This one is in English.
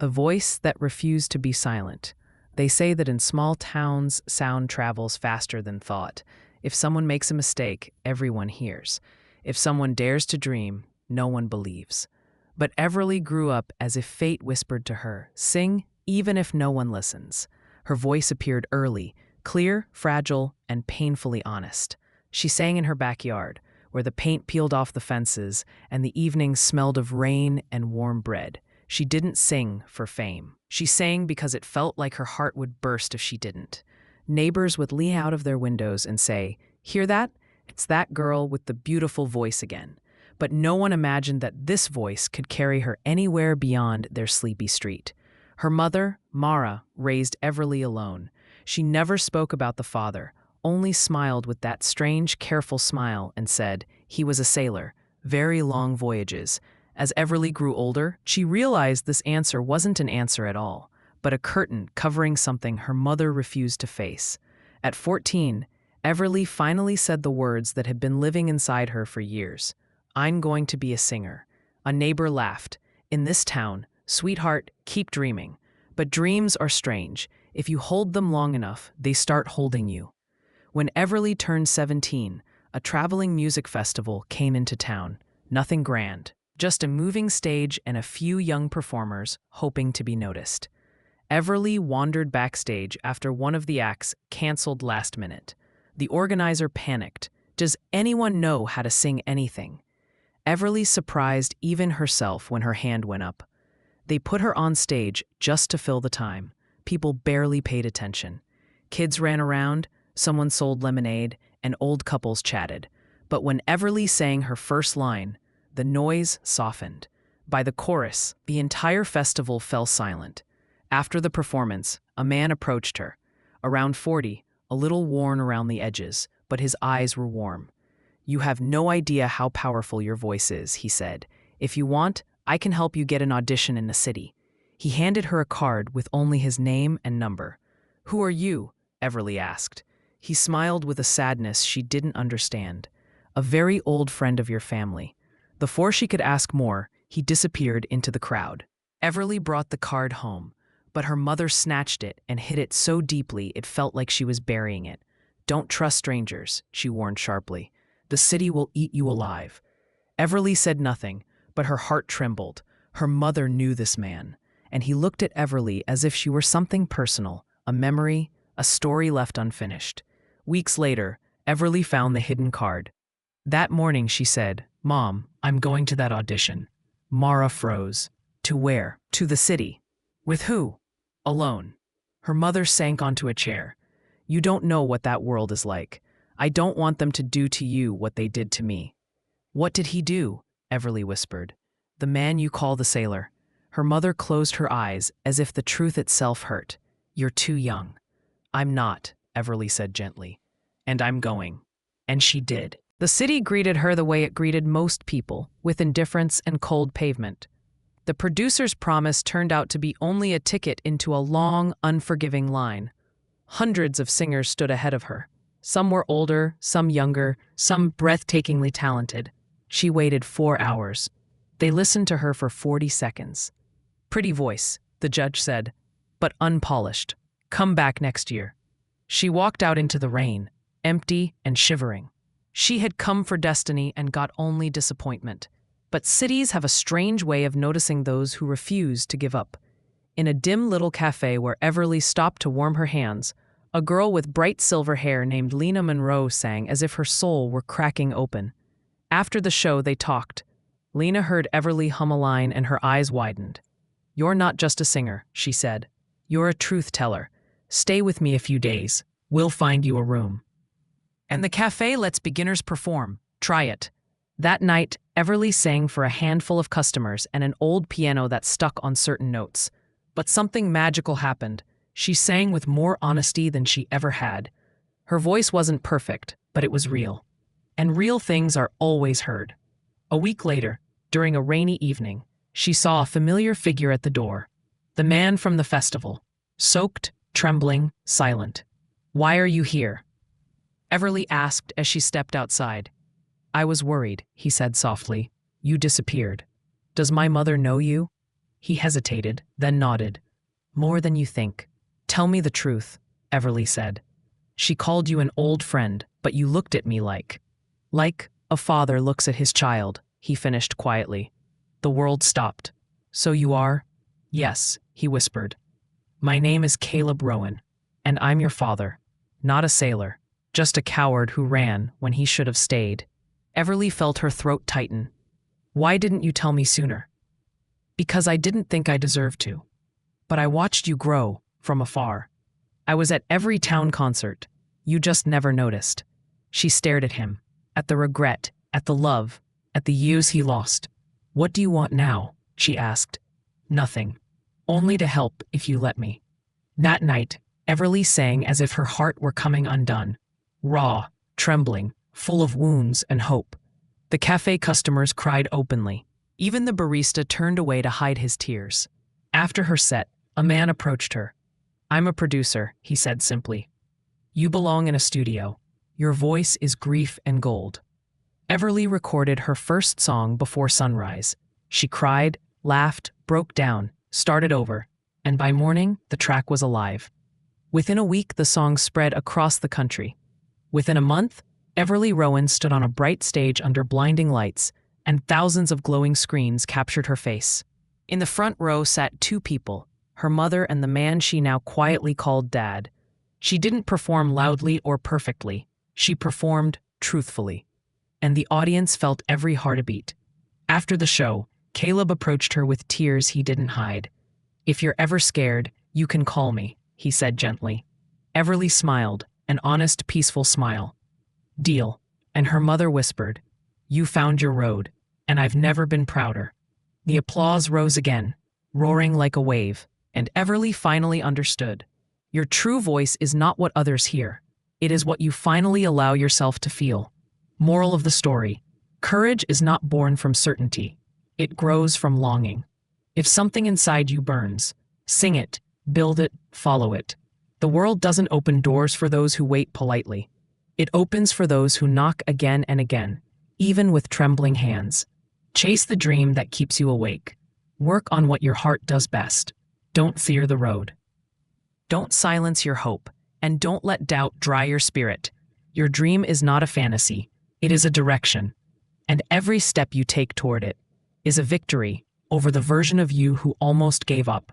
a voice that refused to be silent. They say that in small towns, sound travels faster than thought. If someone makes a mistake, everyone hears. If someone dares to dream, no one believes. But Everly grew up as if fate whispered to her, "Sing, even if no one listens." Her voice appeared early, clear, fragile, and painfully honest. She sang in her backyard, where the paint peeled off the fences and the evenings smelled of rain and warm bread. She didn't sing for fame. She sang because it felt like her heart would burst if she didn't. Neighbors would lean out of their windows and say, "Hear that? It's that girl with the beautiful voice again." But no one imagined that this voice could carry her anywhere beyond their sleepy street. Her mother, Mara, raised Everly alone. She never spoke about the father, only smiled with that strange, careful smile and said, "He was a sailor, very long voyages." As Everly grew older, she realized this answer wasn't an answer at all, but a curtain covering something her mother refused to face. At 14, Everly finally said the words that had been living inside her for years. "I'm going to be a singer." A neighbor laughed. "In this town, sweetheart, keep dreaming. But dreams are strange. If you hold them long enough, they start holding you." When Everly turned 17, a traveling music festival came into town. Nothing grand, just a moving stage and a few young performers hoping to be noticed. Everly wandered backstage after one of the acts canceled last minute. The organizer panicked. Does anyone know how to sing anything? Everly surprised even herself when her hand went up. They put her on stage just to fill the time. People barely paid attention. Kids ran around, someone sold lemonade, and old couples chatted. But when Everly sang her first line, the noise softened. By the chorus, the entire festival fell silent. After the performance, a man approached her. Around 40, a little worn around the edges, but his eyes were warm. "You have no idea how powerful your voice is," he said. "If you want, I can help you get an audition in the city." He handed her a card with only his name and number. "Who are you?" Everly asked. He smiled with a sadness she didn't understand. "A very old friend of your family." Before she could ask more, he disappeared into the crowd. Everly brought the card home, but her mother snatched it and hid it so deeply it felt like she was burying it. "Don't trust strangers," she warned sharply. "The city will eat you alive." Everly said nothing, but her heart trembled. Her mother knew this man, and he looked at Everly as if she were something personal, a memory, a story left unfinished. Weeks later, Everly found the hidden card. That morning she said, "Mom, I'm going to that audition." Mara froze. "To where?" "To the city." "With who?" "Alone." Her mother sank onto a chair. "You don't know what that world is like. I don't want them to do to you what they did to me." "What did he do?" Everly whispered. "The man you call the sailor." Her mother closed her eyes as if the truth itself hurt. "You're too young." "I'm not," Everly said gently. "And I'm going." And she did. The city greeted her the way it greeted most people, with indifference and cold pavement. The producer's promise turned out to be only a ticket into a long, unforgiving line. Hundreds of singers stood ahead of her. Some were older, some younger, some breathtakingly talented. She waited 4 hours. They listened to her for 40 seconds. "Pretty voice," the judge said, "but unpolished. Come back next year." She walked out into the rain, empty and shivering. She had come for destiny and got only disappointment. But cities have a strange way of noticing those who refuse to give up. In a dim little cafe where Everly stopped to warm her hands, a girl with bright silver hair named Lena Monroe sang as if her soul were cracking open. After the show, they talked. Lena heard Everly hum a line and her eyes widened. "You're not just a singer," she said. "You're a truth teller. Stay with me a few days. We'll find you a room." And the cafe lets beginners perform. Try it. That night, Everly sang for a handful of customers and an old piano that stuck on certain notes. But something magical happened. She sang with more honesty than she ever had. Her voice wasn't perfect, but it was real. And real things are always heard. A week later, during a rainy evening, she saw a familiar figure at the door. The man from the festival. Soaked, trembling, silent. "Why are you here?" Everly asked as she stepped outside. "I was worried," he said softly. "You disappeared. Does my mother know you?" He hesitated, then nodded. More than you think. Tell me the truth, Everly said. She called you an old friend, but you looked at me like a father looks at his child, he finished quietly. The world stopped. So you are? Yes, he whispered. My name is Caleb Rowan, and I'm your father. Not a sailor, just a coward who ran when he should have stayed. Everly felt her throat tighten. Why didn't you tell me sooner? Because I didn't think I deserved to. But I watched you grow, from afar. I was at every town concert. You just never noticed. She stared at him, at the regret, at the love, at the years he lost. What do you want now? She asked. Nothing. Only to help if you let me. That night, Everly sang as if her heart were coming undone. Raw, trembling, full of wounds and hope. The cafe customers cried openly. Even the barista turned away to hide his tears. After her set, a man approached her. I'm a producer, he said simply. You belong in a studio. Your voice is grief and gold. Everly recorded her first song before sunrise. She cried, laughed, broke down, started over, and by morning, the track was alive. Within a week, the song spread across the country. Within a month, Everly Rowan stood on a bright stage under blinding lights, and thousands of glowing screens captured her face. In the front row sat two people, her mother and the man she now quietly called Dad. She didn't perform loudly or perfectly. She performed truthfully. And the audience felt every heartbeat. After the show, Caleb approached her with tears he didn't hide. If you're ever scared, you can call me, he said gently. Everly smiled, an honest, peaceful smile. Deal. And her mother whispered, You found your road, and I've never been prouder. The applause rose again, roaring like a wave, and Everly finally understood. Your true voice is not what others hear. It is what you finally allow yourself to feel. Moral of the story: courage is not born from certainty. It grows from longing. If something inside you burns, sing it, build it, follow it. The world doesn't open doors for those who wait politely. It opens for those who knock again and again, even with trembling hands. Chase the dream that keeps you awake. Work on what your heart does best. Don't fear the road. Don't silence your hope, and don't let doubt dry your spirit. Your dream is not a fantasy. It is a direction. And every step you take toward it is a victory over the version of you who almost gave up.